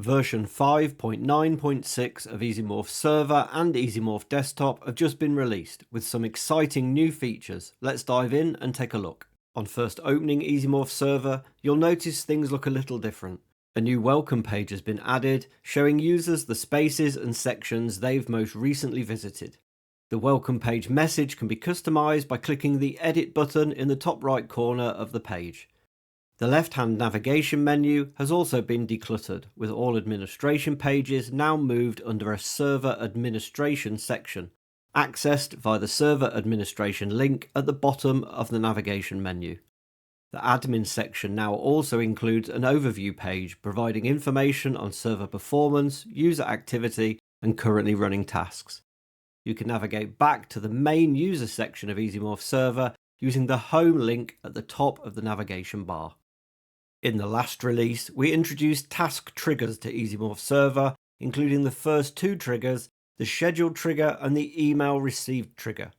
Version 5.9.6 of EasyMorph Server and EasyMorph Desktop have just been released with some exciting new features. Let's dive in and take a look. On first opening EasyMorph Server, you'll notice things look a little different. A new welcome page has been added, showing users the spaces and sections they've most recently visited. The welcome page message can be customized by clicking the Edit button in the top right corner of the page. The left-hand navigation menu has also been decluttered, with all administration pages now moved under a Server Administration section, accessed via the Server Administration link at the bottom of the navigation menu. The Admin section now also includes an overview page providing information on server performance, user activity, and currently running tasks. You can navigate back to the main user section of EasyMorph Server using the Home link at the top of the navigation bar. In the last release, we introduced task triggers to EasyMorph Server, including the first two triggers, the scheduled trigger and the email received trigger.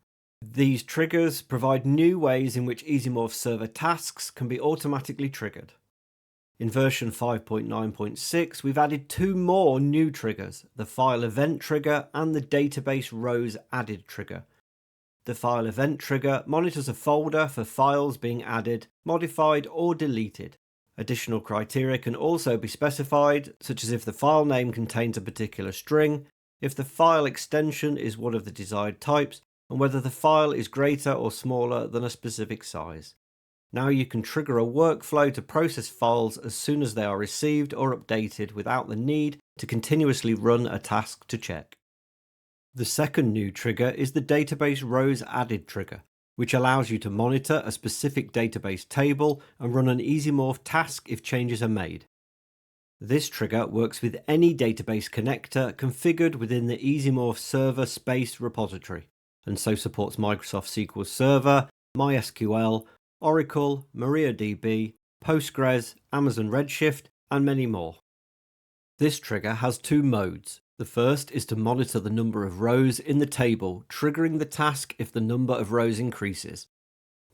These triggers provide new ways in which EasyMorph Server tasks can be automatically triggered. In version 5.9.6, we've added two more new triggers, the file event trigger and the database rows added trigger. The file event trigger monitors a folder for files being added, modified or deleted. Additional criteria can also be specified, such as if the file name contains a particular string, if the file extension is one of the desired types, and whether the file is greater or smaller than a specific size. Now you can trigger a workflow to process files as soon as they are received or updated without the need to continuously run a task to check. The second new trigger is the database rows added trigger, which allows you to monitor a specific database table and run an EasyMorph task if changes are made. This trigger works with any database connector configured within the EasyMorph Server Space repository, and so supports Microsoft SQL Server, MySQL, Oracle, MariaDB, Postgres, Amazon Redshift, and many more. This trigger has two modes. The first is to monitor the number of rows in the table, triggering the task if the number of rows increases.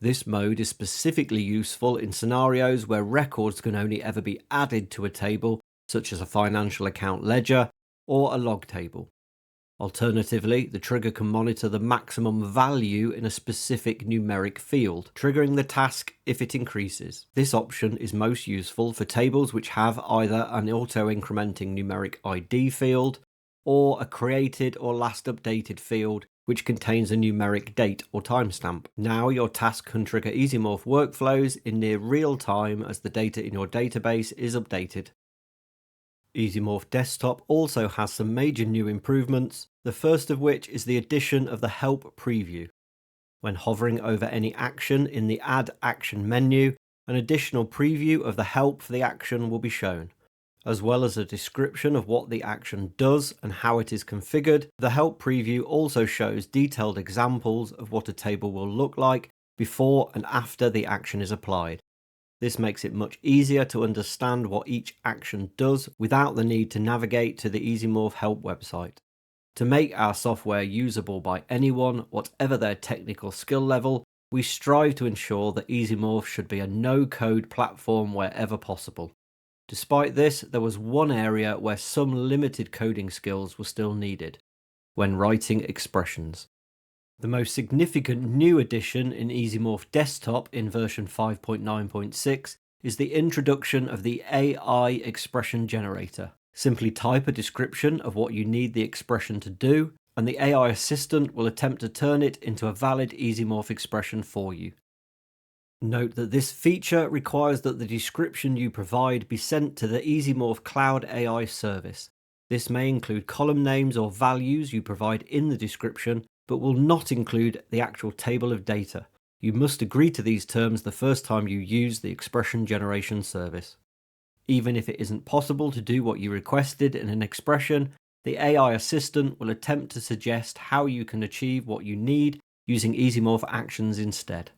This mode is specifically useful in scenarios where records can only ever be added to a table, such as a financial account ledger or a log table. Alternatively, the trigger can monitor the maximum value in a specific numeric field, triggering the task if it increases. This option is most useful for tables which have either an auto-incrementing numeric ID field, or a created or last updated field which contains a numeric date or timestamp. Now your task can trigger EasyMorph workflows in near real time as the data in your database is updated. EasyMorph Desktop also has some major new improvements, the first of which is the addition of the Help preview. When hovering over any action in the Add Action menu, an additional preview of the help for the action will be shown. As well as a description of what the action does and how it is configured, the Help preview also shows detailed examples of what a table will look like before and after the action is applied. This makes it much easier to understand what each action does without the need to navigate to the EasyMorph Help website. To make our software usable by anyone, whatever their technical skill level, we strive to ensure that EasyMorph should be a no-code platform wherever possible. Despite this, there was one area where some limited coding skills were still needed: when writing expressions. The most significant new addition in EasyMorph Desktop in version 5.9.6 is the introduction of the AI expression generator. Simply type a description of what you need the expression to do, and the AI assistant will attempt to turn it into a valid EasyMorph expression for you. Note that this feature requires that the description you provide be sent to the EasyMorph Cloud AI service. This may include column names or values you provide in the description, but will not include the actual table of data. You must agree to these terms the first time you use the expression generation service. Even if it isn't possible to do what you requested in an expression, the AI assistant will attempt to suggest how you can achieve what you need using EasyMorph actions instead.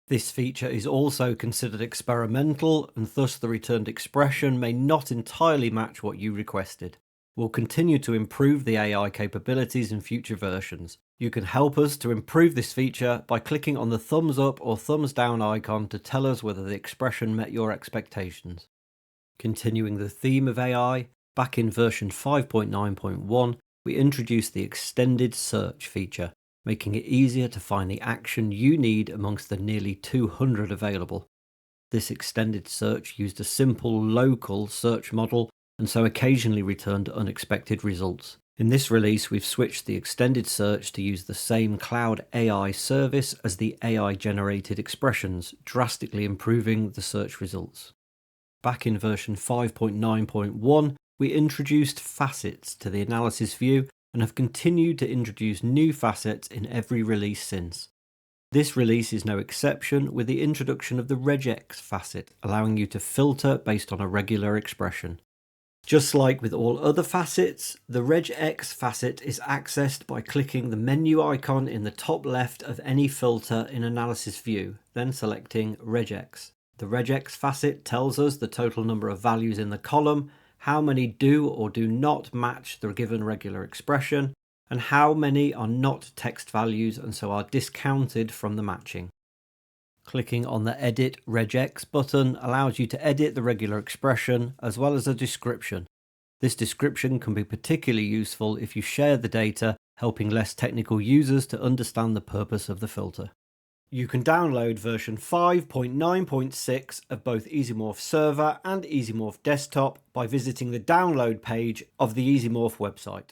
This feature is also considered experimental, and thus the returned expression may not entirely match what you requested. We'll continue to improve the AI capabilities in future versions. You can help us to improve this feature by clicking on the thumbs up or thumbs down icon to tell us whether the expression met your expectations. Continuing the theme of AI, Back in version 5.9.1, we introduced the extended search feature, making it easier to find the action you need amongst the nearly 200 available. This extended search used a simple local search model and so occasionally returned unexpected results. In this release, we've switched the extended search to use the same cloud AI service as the AI-generated expressions, drastically improving the search results. Back in version 5.9.1, we introduced facets to the analysis view and have continued to introduce new facets in every release since. This release is no exception, with the introduction of the Regex Facet, allowing you to filter based on a regular expression. Just like with all other facets, the Regex Facet is accessed by clicking the menu icon in the top left of any filter in Analysis View, then selecting Regex. The Regex Facet tells us the total number of values in the column, how many do or do not match the given regular expression, and how many are not text values and so are discounted from the matching. Clicking on the Edit Regex button allows you to edit the regular expression as well as a description. This description can be particularly useful if you share the data, helping less technical users to understand the purpose of the filter. You can download version 5.9.6 of both EasyMorph Server and EasyMorph Desktop by visiting the download page of the EasyMorph website.